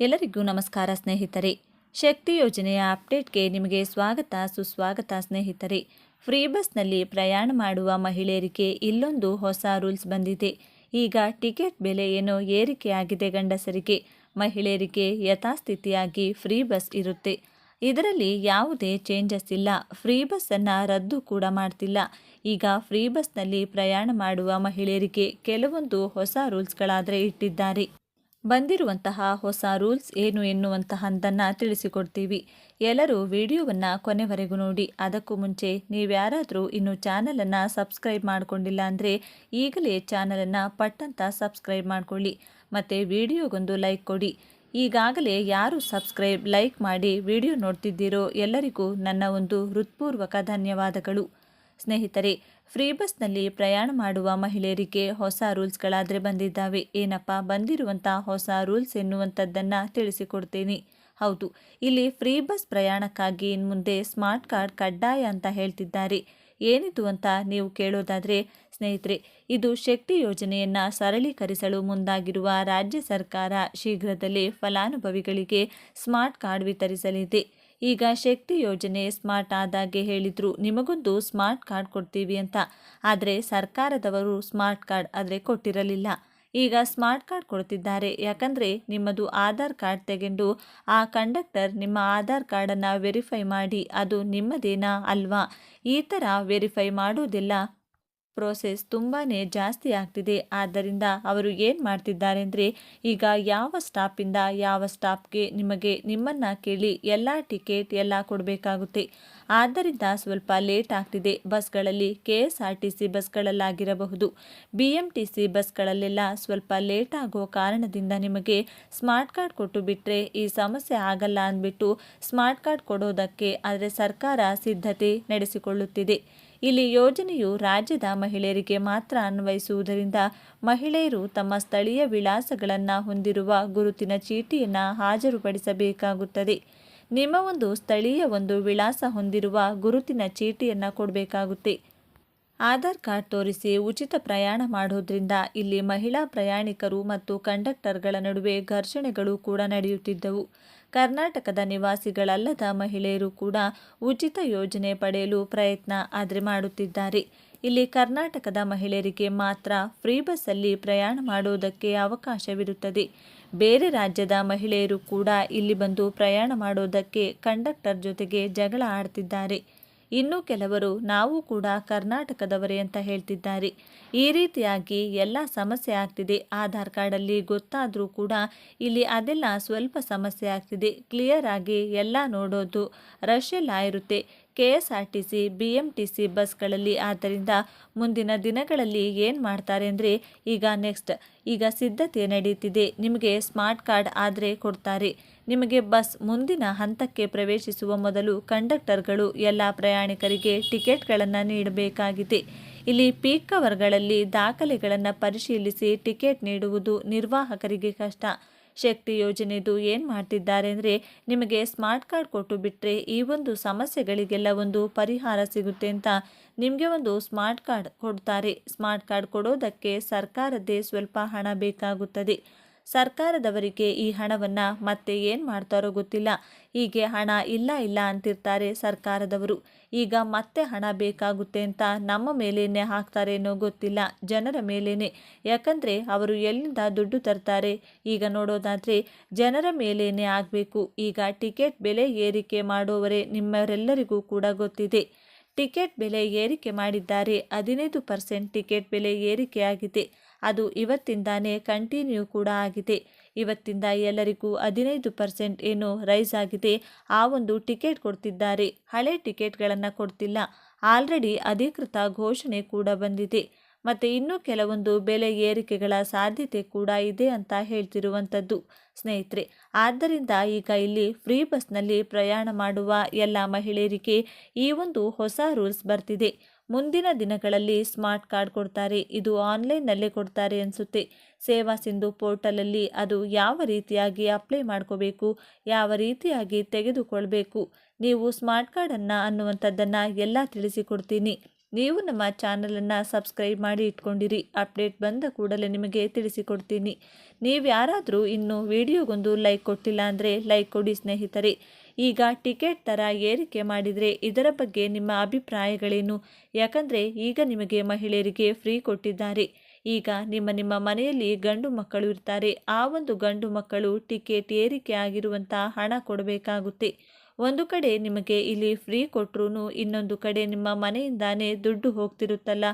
ಎಲ್ಲರಿಗೂ ನಮಸ್ಕಾರ ಸ್ನೇಹಿತರೆ. ಶಕ್ತಿ ಯೋಜನೆಯ ಅಪ್ಡೇಟ್ಗೆ ನಿಮಗೆ ಸ್ವಾಗತ ಸುಸ್ವಾಗತ ಸ್ನೇಹಿತರೆ. ಫ್ರೀ ಬಸ್ನಲ್ಲಿ ಪ್ರಯಾಣ ಮಾಡುವ ಮಹಿಳೆಯರಿಗೆ ಇಲ್ಲೊಂದು ಹೊಸ ರೂಲ್ಸ್ ಬಂದಿದೆ. ಈಗ ಟಿಕೆಟ್ ಬೆಲೆ ಏನೋ ಏರಿಕೆಯಾಗಿದೆ ಗಂಡಸರಿಗೆ, ಮಹಿಳೆಯರಿಗೆ ಯಥಾಸ್ಥಿತಿಯಾಗಿ ಫ್ರೀ ಬಸ್ ಇರುತ್ತೆ. ಇದರಲ್ಲಿ ಯಾವುದೇ ಚೇಂಜಸ್ ಇಲ್ಲ. ಫ್ರೀ ಬಸ್ಸನ್ನು ರದ್ದು ಕೂಡ ಮಾಡ್ತಿಲ್ಲ. ಈಗ ಫ್ರೀ ಬಸ್ನಲ್ಲಿ ಪ್ರಯಾಣ ಮಾಡುವ ಮಹಿಳೆಯರಿಗೆ ಕೆಲವೊಂದು ಹೊಸ ರೂಲ್ಸ್ಗಳಾದರೆ ಇಟ್ಟಿದ್ದಾರೆ. ಬಂದಿರುವಂತಹ ಹೊಸ ರೂಲ್ಸ್ ಏನು ಎನ್ನುವಂತಹದ್ದನ್ನು ತಿಳಿಸಿಕೊಡ್ತೀವಿ. ಎಲ್ಲರೂ ವಿಡಿಯೋವನ್ನು ಕೊನೆವರೆಗೂ ನೋಡಿ. ಅದಕ್ಕೂ ಮುಂಚೆ ನೀವ್ಯಾರಾದರೂ ಇನ್ನೂ ಚಾನಲನ್ನು ಸಬ್ಸ್ಕ್ರೈಬ್ ಮಾಡಿಕೊಂಡಿಲ್ಲ ಅಂದರೆ ಈಗಲೇ ಚಾನಲನ್ನು ಪಟ್ಟಂತ ಸಬ್ಸ್ಕ್ರೈಬ್ ಮಾಡಿಕೊಳ್ಳಿ ಮತ್ತು ವಿಡಿಯೋಗೊಂದು ಲೈಕ್ ಕೊಡಿ. ಈಗಾಗಲೇ ಯಾರು ಸಬ್ಸ್ಕ್ರೈಬ್ ಲೈಕ್ ಮಾಡಿ ವಿಡಿಯೋ ನೋಡ್ತಿದ್ದೀರೋ ಎಲ್ಲರಿಗೂ ನನ್ನ ಒಂದು ಹೃತ್ಪೂರ್ವಕ ಧನ್ಯವಾದಗಳು. ಸ್ನೇಹಿತರೆ, ಫ್ರೀ ಬಸ್ನಲ್ಲಿ ಪ್ರಯಾಣ ಮಾಡುವ ಮಹಿಳೆಯರಿಗೆ ಹೊಸ ರೂಲ್ಸ್ಗಳಾದರೆ ಬಂದಿದ್ದಾವೆ. ಏನಪ್ಪ ಬಂದಿರುವಂಥ ಹೊಸ ರೂಲ್ಸ್ ಎನ್ನುವಂಥದ್ದನ್ನು ತಿಳಿಸಿಕೊಡ್ತೀನಿ. ಹೌದು, ಇಲ್ಲಿ ಫ್ರೀ ಬಸ್ ಪ್ರಯಾಣಕ್ಕಾಗಿ ಇನ್ಮುಂದೆ ಸ್ಮಾರ್ಟ್ ಕಾರ್ಡ್ ಕಡ್ಡಾಯ ಅಂತ ಹೇಳ್ತಿದ್ದಾರೆ. ಏನಿದು ಅಂತ ನೀವು ಕೇಳೋದಾದರೆ ಸ್ನೇಹಿತರೆ, ಇದು ಶಕ್ತಿ ಯೋಜನೆಯನ್ನು ಸರಳೀಕರಿಸಲು ಮುಂದಾಗಿರುವ ರಾಜ್ಯ ಸರ್ಕಾರ ಶೀಘ್ರದಲ್ಲೇ ಫಲಾನುಭವಿಗಳಿಗೆ ಸ್ಮಾರ್ಟ್ ಕಾರ್ಡ್ ವಿತರಿಸಲಿದೆ. ಈಗ ಶಕ್ತಿ ಯೋಜನೆ ಸ್ಮಾರ್ಟ್ ಆದಾಗೆ ಹೇಳಿದ್ರು ನಿಮಗೊಂದು ಸ್ಮಾರ್ಟ್ ಕಾರ್ಡ್ ಕೊಡ್ತೀವಿ ಅಂತ. ಆದರೆ ಸರ್ಕಾರದವರು ಸ್ಮಾರ್ಟ್ ಕಾರ್ಡ್ ಆದರೆ ಕೊಟ್ಟಿರಲಿಲ್ಲ. ಈಗ ಸ್ಮಾರ್ಟ್ ಕಾರ್ಡ್ ಕೊಡ್ತಿದ್ದಾರೆ. ಯಾಕಂದರೆ ನಿಮ್ಮದು ಆಧಾರ್ ಕಾರ್ಡ್ ತೆಗೆದು ಆ ಕಂಡಕ್ಟರ್ ನಿಮ್ಮ ಆಧಾರ್ ಕಾರ್ಡನ್ನು ವೆರಿಫೈ ಮಾಡಿ ಅದು ನಿಮ್ಮದೇನಾ ಅಲ್ವಾ, ಈ ಥರ ವೆರಿಫೈ ಮಾಡೋದೆಲ್ಲ ಪ್ರೋಸೆಸ್ ತುಂಬಾ ಜಾಸ್ತಿ ಆಗ್ತಿದೆ. ಆದ್ದರಿಂದ ಅವರು ಏನು ಮಾಡ್ತಿದ್ದಾರೆ ಅಂದರೆ ಈಗ ಯಾವ ಸ್ಟಾಪಿಂದ ಯಾವ ಸ್ಟಾಪ್ಗೆ ನಿಮ್ಮನ್ನು ಕೇಳಿ ಎಲ್ಲ ಟಿಕೆಟ್ ಎಲ್ಲ ಕೊಡಬೇಕಾಗುತ್ತೆ. ಆದ್ದರಿಂದ ಸ್ವಲ್ಪ ಲೇಟ್ ಆಗ್ತಿದೆ. ಬಸ್ಗಳಲ್ಲಿ KSRTC ಬಸ್ಗಳಲ್ಲಾಗಿರಬಹುದು, BMTC ಬಸ್ಗಳಲ್ಲೆಲ್ಲ ಸ್ವಲ್ಪ ಲೇಟ್ ಆಗೋ ಕಾರಣದಿಂದ ನಿಮಗೆ ಸ್ಮಾರ್ಟ್ ಕಾರ್ಡ್ ಕೊಟ್ಟು ಬಿಟ್ಟರೆ ಈ ಸಮಸ್ಯೆ ಆಗಲ್ಲ ಅಂದ್ಬಿಟ್ಟು ಸ್ಮಾರ್ಟ್ ಕಾರ್ಡ್ ಕೊಡೋದಕ್ಕೆ ಆದರೆ ಸರ್ಕಾರ ಸಿದ್ಧತೆ ನಡೆಸಿಕೊಳ್ಳುತ್ತಿದೆ. ಇಲ್ಲಿ ಯೋಜನೆಯು ರಾಜ್ಯದ ಮಹಿಳೆಯರಿಗೆ ಮಾತ್ರ ಅನ್ವಯಿಸುವುದರಿಂದ ಮಹಿಳೆಯರು ತಮ್ಮ ಸ್ಥಳೀಯ ವಿಳಾಸಗಳನ್ನು ಹೊಂದಿರುವ ಗುರುತಿನ ಚೀಟಿಯನ್ನು ಹಾಜರುಪಡಿಸಬೇಕಾಗುತ್ತದೆ. ನಿಮ್ಮ ಒಂದು ಸ್ಥಳೀಯ ಒಂದು ವಿಳಾಸ ಹೊಂದಿರುವ ಗುರುತಿನ ಚೀಟಿಯನ್ನು ಕೊಡಬೇಕಾಗುತ್ತೆ. ಆಧಾರ್ ಕಾರ್ಡ್ ತೋರಿಸಿ ಉಚಿತ ಪ್ರಯಾಣ ಮಾಡೋದ್ರಿಂದ ಇಲ್ಲಿ ಮಹಿಳಾ ಪ್ರಯಾಣಿಕರು ಮತ್ತು ಕಂಡಕ್ಟರ್ಗಳ ನಡುವೆ ಘರ್ಷಣೆಗಳು ಕೂಡ ನಡೆಯುತ್ತಿದ್ದವು. ಕರ್ನಾಟಕದ ನಿವಾಸಿಗಳಲ್ಲದ ಮಹಿಳೆಯರು ಕೂಡ ಉಚಿತ ಯೋಜನೆ ಪಡೆಯಲು ಪ್ರಯತ್ನ ಆದರೆ ಮಾಡುತ್ತಿದ್ದಾರೆ. ಇಲ್ಲಿ ಕರ್ನಾಟಕದ ಮಹಿಳೆಯರಿಗೆ ಮಾತ್ರ ಫ್ರೀ ಬಸ್ಸಲ್ಲಿ ಪ್ರಯಾಣ ಮಾಡೋದಕ್ಕೆ ಅವಕಾಶವಿರುತ್ತದೆ. ಬೇರೆ ರಾಜ್ಯದ ಮಹಿಳೆಯರು ಕೂಡ ಇಲ್ಲಿ ಬಂದು ಪ್ರಯಾಣ ಮಾಡೋದಕ್ಕೆ ಕಂಡಕ್ಟರ್ ಜೊತೆಗೆ ಜಗಳ ಆಡ್ತಿದ್ದಾರೆ. ಇನ್ನು ಕೆಲವರು ನಾವು ಕೂಡ ಕರ್ನಾಟಕದವರೇ ಅಂತ ಹೇಳ್ತಿದ್ದಾರೆ. ಈ ರೀತಿಯಾಗಿ ಎಲ್ಲ ಸಮಸ್ಯೆ ಆಗ್ತಿದೆ. ಆಧಾರ್ ಕಾರ್ಡಲ್ಲಿ ಗೊತ್ತಾದರೂ ಕೂಡ ಇಲ್ಲಿ ಅದೆಲ್ಲ ಸ್ವಲ್ಪ ಸಮಸ್ಯೆ ಆಗ್ತಿದೆ. ಕ್ಲಿಯರ್ ಆಗಿ ಎಲ್ಲ ನೋಡೋದು ರಶ್ ಎಲ್ಲ ಇರುತ್ತೆ KSRTC BMTC ಬಸ್ಗಳಲ್ಲಿ. ಆದ್ದರಿಂದ ಮುಂದಿನ ದಿನಗಳಲ್ಲಿ ಏನು ಮಾಡ್ತಾರೆ ಅಂದರೆ ಈಗ ಸಿದ್ಧತೆ ನಡೀತಿದೆ. ನಿಮಗೆ ಸ್ಮಾರ್ಟ್ ಕಾರ್ಡ್ ಆದರೆ ಕೊಡ್ತಾರೆ. ನಿಮಗೆ ಬಸ್ ಮುಂದಿನ ಹಂತಕ್ಕೆ ಪ್ರವೇಶಿಸುವ ಮೊದಲು ಕಂಡಕ್ಟರ್ಗಳು ಎಲ್ಲ ಪ್ರಯಾಣಿಕರಿಗೆ ಟಿಕೆಟ್ಗಳನ್ನು ನೀಡಬೇಕಾಗಿದೆ. ಇಲ್ಲಿ ಪೀಕ್ ಅವರ್ಗಳಲ್ಲಿ ದಾಖಲೆಗಳನ್ನು ಪರಿಶೀಲಿಸಿ ಟಿಕೆಟ್ ನೀಡುವುದು ನಿರ್ವಾಹಕರಿಗೆ ಕಷ್ಟ. ಶಕ್ತಿ ಯೋಜನೆದು ಏನು ಮಾಡ್ತಿದ್ದಾರೆ ಅಂದರೆ ನಿಮಗೆ ಸ್ಮಾರ್ಟ್ ಕಾರ್ಡ್ ಕೊಟ್ಟು ಬಿಟ್ಟರೆ ಈ ಒಂದು ಸಮಸ್ಯೆಗಳಿಗೆಲ್ಲ ಒಂದು ಪರಿಹಾರ ಸಿಗುತ್ತೆ ಅಂತ ನಿಮಗೆ ಒಂದು ಸ್ಮಾರ್ಟ್ ಕಾರ್ಡ್ ಕೊಡ್ತಾರೆ. ಸ್ಮಾರ್ಟ್ ಕಾರ್ಡ್ ಕೊಡೋದಕ್ಕೆ ಸರ್ಕಾರದ್ದೇ ಸ್ವಲ್ಪ ಹಣ ಬೇಕಾಗುತ್ತದೆ. ಸರ್ಕಾರದವರಿಗೆ ಈ ಹಣವನ್ನು ಮತ್ತೆ ಏನು ಮಾಡ್ತಾರೋ ಗೊತ್ತಿಲ್ಲ. ಹೀಗೆ ಹಣ ಇಲ್ಲ ಅಂತಿರ್ತಾರೆ ಸರ್ಕಾರದವರು. ಈಗ ಮತ್ತೆ ಹಣ ಬೇಕಾಗುತ್ತೆ ಅಂತ ನಮ್ಮ ಮೇಲೇನೆ ಹಾಕ್ತಾರೇನೋ ಗೊತ್ತಿಲ್ಲ, ಜನರ ಮೇಲೇನೆ. ಯಾಕಂದರೆ ಅವರು ಎಲ್ಲಿಂದ ದುಡ್ಡು ತರ್ತಾರೆ? ಈಗ ನೋಡೋದಾದರೆ ಜನರ ಮೇಲೇನೆ ಆಗಬೇಕು. ಈಗ ಟಿಕೆಟ್ ಬೆಲೆ ಏರಿಕೆ ಮಾಡೋವರೇ ನಿಮ್ಮವರೆಲ್ಲರಿಗೂ ಕೂಡ ಗೊತ್ತಿದೆ. ಟಿಕೆಟ್ ಬೆಲೆ ಏರಿಕೆ ಮಾಡಿದ್ದಾರೆ. 15% ಟಿಕೆಟ್ ಬೆಲೆ ಏರಿಕೆಯಾಗಿದೆ. ಅದು ಇವತ್ತಿಂದಾನೇ ಕಂಟಿನ್ಯೂ ಕೂಡ ಆಗಿದೆ. ಇವತ್ತಿಂದ ಎಲ್ಲರಿಗೂ 15% ಏನು ರೈಸ್ ಆಗಿದೆ. ಆ ಒಂದು ಟಿಕೆಟ್ ಕೊಡ್ತಿದ್ದಾರೆ. ಹಳೆ ಟಿಕೆಟ್ಗಳನ್ನು ಕೊಡ್ತಿಲ್ಲ. ಆಲ್ರೆಡಿ ಅಧಿಕೃತ ಘೋಷಣೆ ಕೂಡ ಬಂದಿದೆ. ಮತ್ತು ಇನ್ನೂ ಕೆಲವೊಂದು ಬೆಲೆ ಏರಿಕೆಗಳ ಸಾಧ್ಯತೆ ಕೂಡ ಇದೆ ಅಂತ ಹೇಳ್ತಿರುವಂಥದ್ದು ಸ್ನೇಹಿತರೆ. ಆದ್ದರಿಂದ ಈಗ ಇಲ್ಲಿ ಫ್ರೀ ಬಸ್ನಲ್ಲಿ ಪ್ರಯಾಣ ಮಾಡುವ ಎಲ್ಲ ಮಹಿಳೆಯರಿಗೆ ಈ ಒಂದು ಹೊಸ ರೂಲ್ಸ್ ಬರ್ತಿದೆ. ಮುಂದಿನ ದಿನಗಳಲ್ಲಿ ಸ್ಮಾರ್ಟ್ ಕಾರ್ಡ್ ಕೊಡ್ತಾರೆ. ಇದು ಆನ್ಲೈನ್ನಲ್ಲೇ ಕೊಡ್ತಾರೆ ಅನಿಸುತ್ತೆ. ಸೇವಾ ಸಿಂಧು ಪೋರ್ಟಲಲ್ಲಿ ಅದು ಯಾವ ರೀತಿಯಾಗಿ ಅಪ್ಲೈ ಮಾಡ್ಕೋಬೇಕು, ಯಾವ ರೀತಿಯಾಗಿ ತೆಗೆದುಕೊಳ್ಬೇಕು, ನೀವು ಸ್ಮಾರ್ಟ್ ಕಾರ್ಡನ್ನು ಅನ್ನುವಂಥದ್ದನ್ನು ಎಲ್ಲ ತಿಳಿಸಿಕೊಡ್ತೀನಿ. ನೀವು ನಮ್ಮ ಚಾನಲನ್ನು ಸಬ್ಸ್ಕ್ರೈಬ್ ಮಾಡಿ ಇಟ್ಕೊಂಡಿರಿ. ಅಪ್ಡೇಟ್ ಬಂದ ಕೂಡಲೇ ನಿಮಗೆ ತಿಳಿಸಿಕೊಡ್ತೀನಿ. ನೀವು ಯಾರಾದರೂ ಇನ್ನೂ ವಿಡಿಯೋಗೊಂದು ಲೈಕ್ ಕೊಟ್ಟಿಲ್ಲ ಅಂದರೆ ಲೈಕ್ ಕೊಡಿ ಸ್ನೇಹಿತರೆ. ಈಗ ಟಿಕೆಟ್ ದರ ಏರಿಕೆ ಮಾಡಿದರೆ ಇದರ ಬಗ್ಗೆ ನಿಮ್ಮ ಅಭಿಪ್ರಾಯಗಳೇನು? ಯಾಕಂದರೆ ಈಗ ನಿಮಗೆ ಮಹಿಳೆಯರಿಗೆ ಫ್ರೀ ಕೊಟ್ಟಿದ್ದಾರೆ. ಈಗ ನಿಮ್ಮ ಮನೆಯಲ್ಲಿ ಗಂಡು ಮಕ್ಕಳು ಇರ್ತಾರೆ. ಆ ಒಂದು ಗಂಡು ಮಕ್ಕಳು ಟಿಕೆಟ್ ಏರಿಕೆ ಆಗಿರುವಂಥ ಹಣ ಕೊಡಬೇಕಾಗುತ್ತೆ. ಒಂದು ಕಡೆ ನಿಮಗೆ ಇಲ್ಲಿ ಫ್ರೀ ಕೊಟ್ಟರು ಇನ್ನೊಂದು ಕಡೆ ನಿಮ್ಮ ಮನೆಯಿಂದಾನೇ ದುಡ್ಡು ಹೋಗ್ತಿರುತ್ತಲ್ಲ.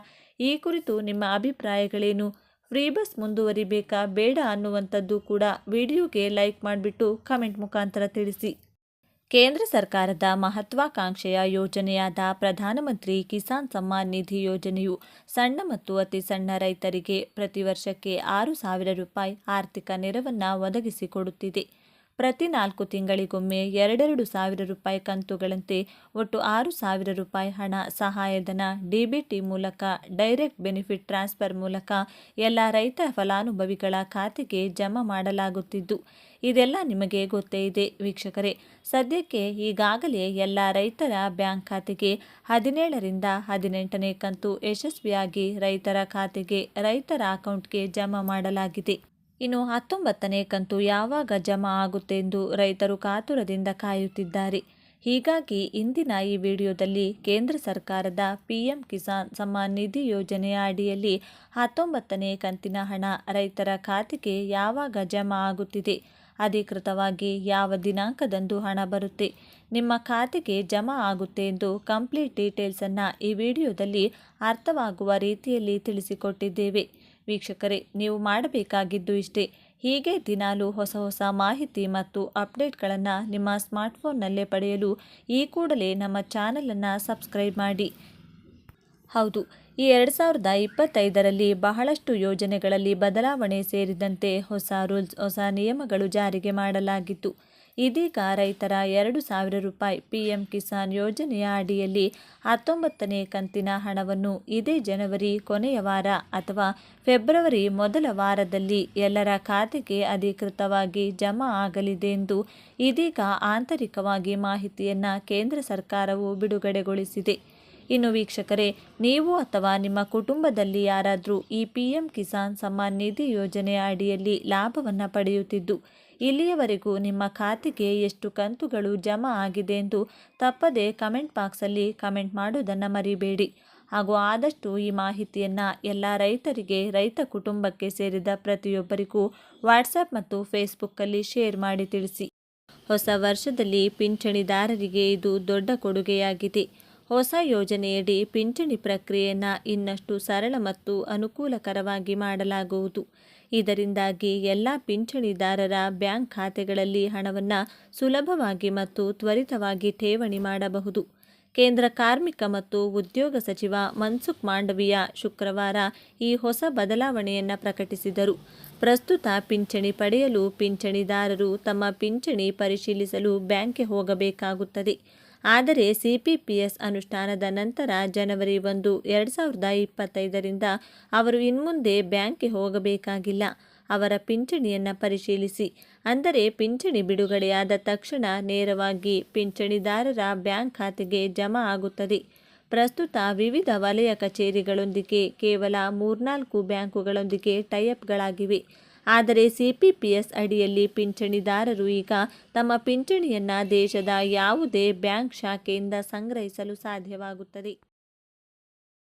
ಈ ಕುರಿತು ನಿಮ್ಮ ಅಭಿಪ್ರಾಯಗಳೇನು? ಫ್ರೀ ಬಸ್ ಮುಂದುವರಿಬೇಕಾ ಬೇಡ ಅನ್ನುವಂಥದ್ದು ಕೂಡ ವಿಡಿಯೋಗೆ ಲೈಕ್ ಮಾಡಿಬಿಟ್ಟು ಕಮೆಂಟ್ ಮುಖಾಂತರ ತಿಳಿಸಿ. ಕೇಂದ್ರ ಸರ್ಕಾರದ ಮಹತ್ವಾಕಾಂಕ್ಷೆಯ ಯೋಜನೆಯಾದ ಪ್ರಧಾನಮಂತ್ರಿ ಕಿಸಾನ್ ಸಮ್ಮಾನ್ ನಿಧಿ ಯೋಜನೆಯು ಸಣ್ಣ ಮತ್ತು ಅತಿ ಸಣ್ಣ ರೈತರಿಗೆ ಪ್ರತಿ ವರ್ಷಕ್ಕೆ 6,000 ರೂಪಾಯಿ ಆರ್ಥಿಕ ನೆರವನ್ನು ಒದಗಿಸಿಕೊಡುತ್ತಿದೆ. ಪ್ರತಿ 4 ತಿಂಗಳಿಗೊಮ್ಮೆ 2,200 ರೂಪಾಯಿ ಕಂತುಗಳಂತೆ ಒಟ್ಟು 6,000 ರೂಪಾಯಿ ಹಣ ಸಹಾಯಧನ ಡಿಬಿಟಿ ಮೂಲಕ ಡೈರೆಕ್ಟ್ ಬೆನಿಫಿಟ್ ಟ್ರಾನ್ಸ್ಫರ್ ಮೂಲಕ ಎಲ್ಲ ರೈತ ಫಲಾನುಭವಿಗಳ ಖಾತೆಗೆ ಜಮಾ ಮಾಡಲಾಗುತ್ತಿದ್ದು, ಇದೆಲ್ಲ ನಿಮಗೆ ಗೊತ್ತೇ ಇದೆ ವೀಕ್ಷಕರೇ. ಸದ್ಯಕ್ಕೆ ಈಗಾಗಲೇ ಎಲ್ಲ ರೈತರ ಬ್ಯಾಂಕ್ ಖಾತೆಗೆ 17ರಿಂದ 18ನೇ ಕಂತು ಯಶಸ್ವಿಯಾಗಿ ರೈತರ ಖಾತೆಗೆ ರೈತರ ಅಕೌಂಟ್ಗೆ ಜಮಾ ಮಾಡಲಾಗಿದೆ. ಇನ್ನು 19ನೇ ಕಂತು ಯಾವಾಗ ಜಮಾ ಆಗುತ್ತೆ ಎಂದು ರೈತರು ಕಾತುರದಿಂದ ಕಾಯುತ್ತಿದ್ದಾರೆ. ಹೀಗಾಗಿ ಇಂದಿನ ಈ ವಿಡಿಯೋದಲ್ಲಿ ಕೇಂದ್ರ ಸರ್ಕಾರದ PM ಕಿಸಾನ್ ಸಮ್ಮಾನ್ ನಿಧಿ ಯೋಜನೆಯ ಅಡಿಯಲ್ಲಿ 19ನೇ ಕಂತಿನ ಹಣ ರೈತರ ಖಾತೆಗೆ ಯಾವಾಗ ಜಮಾ ಆಗುತ್ತಿದೆ, ಅಧಿಕೃತವಾಗಿ ಯಾವ ದಿನಾಂಕದಂದು ಹಣ ಬರುತ್ತೆ, ನಿಮ್ಮ ಖಾತೆಗೆ ಜಮಾ ಆಗುತ್ತೆ ಎಂದು ಕಂಪ್ಲೀಟ್ ಡೀಟೇಲ್ಸನ್ನು ಈ ವಿಡಿಯೋದಲ್ಲಿ ಅರ್ಥವಾಗುವ ರೀತಿಯಲ್ಲಿ ತಿಳಿಸಿಕೊಟ್ಟಿದ್ದೇವೆ. ವೀಕ್ಷಕರೇ, ನೀವು ಮಾಡಬೇಕಾಗಿದ್ದು ಇಷ್ಟೇ. ಹೀಗೆ ದಿನಾಲೂ ಹೊಸ ಮಾಹಿತಿ ಮತ್ತು ಅಪ್ಡೇಟ್ಗಳನ್ನು ನಿಮ್ಮ ಸ್ಮಾರ್ಟ್ಫೋನ್ನಲ್ಲೇ ಪಡೆಯಲು ಈ ಕೂಡಲೇ ನಮ್ಮ ಚಾನಲನ್ನು ಸಬ್ಸ್ಕ್ರೈಬ್ ಮಾಡಿ. ಹೌದು, ಈ 2025ರಲ್ಲಿ ಬಹಳಷ್ಟು ಯೋಜನೆಗಳಲ್ಲಿ ಬದಲಾವಣೆ ಸೇರಿದಂತೆ ಹೊಸ ರೂಲ್ಸ್, ಹೊಸ ನಿಯಮಗಳು ಜಾರಿಗೆ ಮಾಡಲಾಗಿತ್ತು. ಇದೀಗ ರೈತರ 2,000 ರೂಪಾಯಿ PM ಕಿಸಾನ್ ಯೋಜನೆಯ ಅಡಿಯಲ್ಲಿ 19ನೇ ಕಂತಿನ ಹಣವನ್ನು ಇದೇ ಜನವರಿ ಕೊನೆಯ ವಾರ ಅಥವಾ ಫೆಬ್ರವರಿ ಮೊದಲ ವಾರದಲ್ಲಿ ಎಲ್ಲರ ಖಾತೆಗೆ ಅಧಿಕೃತವಾಗಿ ಜಮಾ ಆಗಲಿದೆ ಎಂದು ಇದೀಗ ಆಂತರಿಕವಾಗಿ ಮಾಹಿತಿಯನ್ನು ಕೇಂದ್ರ ಸರ್ಕಾರವು ಬಿಡುಗಡೆಗೊಳಿಸಿದೆ. ಇನ್ನು ವೀಕ್ಷಕರೇ, ನೀವು ಅಥವಾ ನಿಮ್ಮ ಕುಟುಂಬದಲ್ಲಿ ಯಾರಾದರೂ ಈ PM ಕಿಸಾನ್ ಸಮ್ಮಾನ್ ನಿಧಿ ಯೋಜನೆಯ ಅಡಿಯಲ್ಲಿ ಲಾಭವನ್ನು ಪಡೆಯುತ್ತಿದ್ದು, ಇಲ್ಲಿಯವರೆಗೂ ನಿಮ್ಮ ಖಾತೆಗೆ ಎಷ್ಟು ಕಂತುಗಳು ಜಮಾ ಆಗಿದೆ ಎಂದು ತಪ್ಪದೇ ಕಮೆಂಟ್ ಬಾಕ್ಸಲ್ಲಿ ಕಮೆಂಟ್ ಮಾಡೋದನ್ನು ಮರಿಬೇಡಿ. ಹಾಗೂ ಆದಷ್ಟು ಈ ಮಾಹಿತಿಯನ್ನು ಎಲ್ಲ ರೈತರಿಗೆ, ರೈತ ಕುಟುಂಬಕ್ಕೆ ಸೇರಿದ ಪ್ರತಿಯೊಬ್ಬರಿಗೂ ವಾಟ್ಸಪ್ ಮತ್ತು ಫೇಸ್ಬುಕ್ಕಲ್ಲಿ ಶೇರ್ ಮಾಡಿ ತಿಳಿಸಿ. ಹೊಸ ವರ್ಷದಲ್ಲಿ ಪಿಂಚಣಿದಾರರಿಗೆ ಇದು ದೊಡ್ಡ ಕೊಡುಗೆಯಾಗಿದೆ. ಹೊಸ ಯೋಜನೆಯಡಿ ಪಿಂಚಣಿ ಪ್ರಕ್ರಿಯೆಯನ್ನು ಇನ್ನಷ್ಟು ಸರಳ ಮತ್ತು ಅನುಕೂಲಕರವಾಗಿ ಮಾಡಲಾಗುವುದು. ಇದರಿಂದಾಗಿ ಎಲ್ಲ ಪಿಂಚಣಿದಾರರ ಬ್ಯಾಂಕ್ ಖಾತೆಗಳಲ್ಲಿ ಹಣವನ್ನು ಸುಲಭವಾಗಿ ಮತ್ತು ತ್ವರಿತವಾಗಿ ಠೇವಣಿ ಮಾಡಬಹುದು. ಕೇಂದ್ರ ಕಾರ್ಮಿಕ ಮತ್ತು ಉದ್ಯೋಗ ಸಚಿವ ಮನ್ಸುಖ್ ಮಾಂಡವಿಯ ಶುಕ್ರವಾರ ಈ ಹೊಸ ಬದಲಾವಣೆಯನ್ನು ಪ್ರಕಟಿಸಿದರು. ಪ್ರಸ್ತುತ ಪಿಂಚಣಿ ಪಡೆಯಲು ಪಿಂಚಣಿದಾರರು ತಮ್ಮ ಪಿಂಚಣಿ ಪರಿಶೀಲಿಸಲು ಬ್ಯಾಂಕ್ಗೆ ಹೋಗಬೇಕಾಗುತ್ತದೆ. ಆದರೆ CPPS ಅನುಷ್ಠಾನದ ನಂತರ ಜನವರಿ 1, 2025ರಿಂದ ಅವರು ಇನ್ಮುಂದೆ ಬ್ಯಾಂಕ್ಗೆ ಹೋಗಬೇಕಾಗಿಲ್ಲ. ಅವರ ಪಿಂಚಣಿಯನ್ನು ಪರಿಶೀಲಿಸಿ, ಅಂದರೆ ಪಿಂಚಣಿ ಬಿಡುಗಡೆಯಾದ ತಕ್ಷಣ ನೇರವಾಗಿ ಪಿಂಚಣಿದಾರರ ಬ್ಯಾಂಕ್ ಖಾತೆಗೆ ಜಮಾ ಆಗುತ್ತದೆ. ಪ್ರಸ್ತುತ ವಿವಿಧ ವಲಯ ಕಚೇರಿಗಳೊಂದಿಗೆ ಕೇವಲ 3-4 ಬ್ಯಾಂಕುಗಳೊಂದಿಗೆ ಟೈಅಪ್ಗಳಾಗಿವೆ. ಆದರೆ CPPS ಅಡಿಯಲ್ಲಿ ಪಿಂಚಣಿದಾರರು ಈಗ ತಮ್ಮ ಪಿಂಚಣಿಯನ್ನು ದೇಶದ ಯಾವುದೇ ಬ್ಯಾಂಕ್ ಶಾಖೆಯಿಂದ ಸಂಗ್ರಹಿಸಲು ಸಾಧ್ಯವಾಗುತ್ತದೆ.